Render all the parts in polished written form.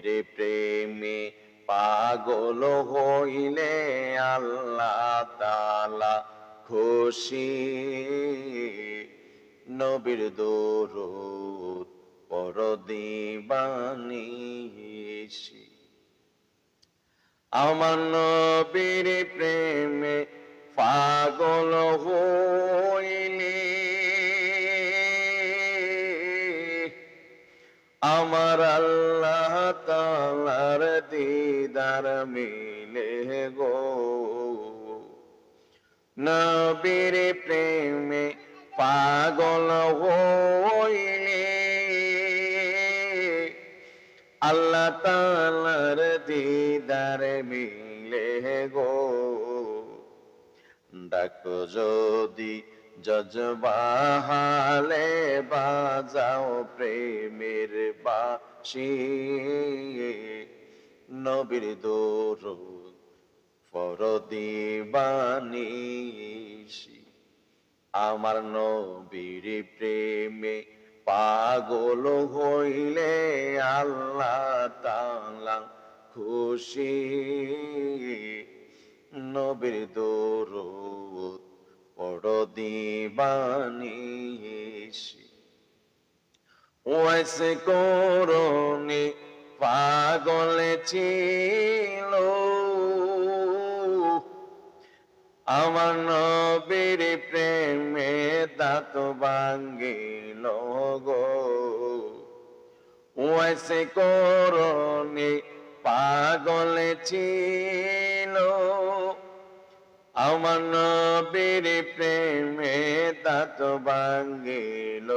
রে প্রেমে পাগল হইলে আল্লাহ তাআলা খুশি। নবীর দরুদ পড় দিবানিশি। আমার নবীর প্রেমে পাগল হইলে আমার আল্লাহ তাআলার দিদার মিলে গো। নবীর প্রেমে পাগল হইলে আল্লাহ তাআলার দিদার মিলে গো। ডাক যদি জজবাহালে বাজাও প্রেমের বাঁশি। নবীর দরুদ পড় দিবানিশি। আমার নবীর প্রেমে পাগল হইলে আল্লাহ তাআলা খুশি। নবীর দরুদ পড় দিবানিশি। ওয়াইস করনি পাগল ছিল আমার নবীর প্রেমে দাঁত ভাঙ্গিল গো। ওয়াইস করনি পাগল ছিল আমার নবীর প্রেমে দাঁত ভাঙ্গিল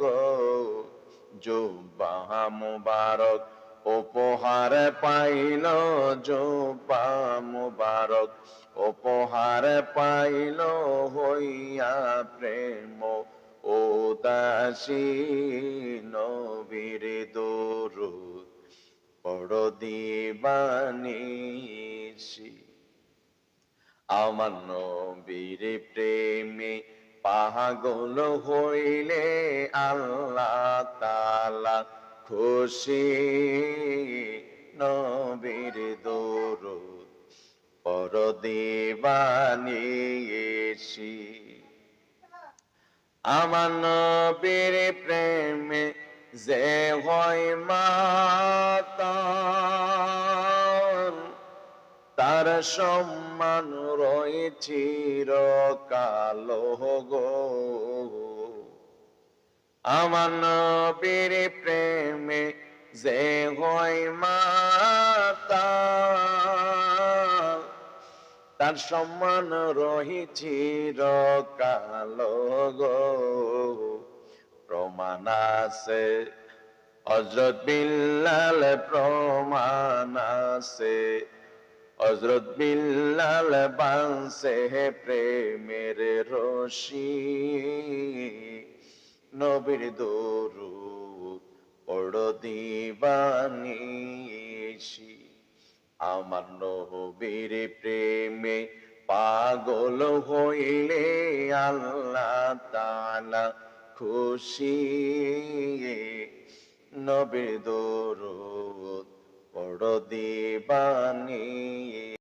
গো। জুব্বা মুবারক উপহার পাইল, জুব্বা মুবারক উপহার পাইল হইয়া প্রেম উদাসী। নবীর দরুদ পড় দিবানিশি। আমার নবীর প্রেমে পাগল হইলে আল্লাহ তাআলা খুশি। নবীর দরুদ পড় দিবানিশি। আমার নবীর প্রেমে যে হয় মাতাল তার সম্মান রয়ে চিরকাল গো। আমার নবীর প্রেমে যে হয় মাতাল তার সম্মান রহি চিরকাল গো। প্রমাণ আছে হযরত বিল্লাল, প্রমাণ আছে হযরত বিল্লাল বাঁধছে প্রেমের রশি। নবীর দরুদ পড় দিবানিশি। আমার নবীর প্রেমে পাগল হইলে আল্লাহ তাআলা খুশি। নবীর দরুদ পড় দিবানিশি।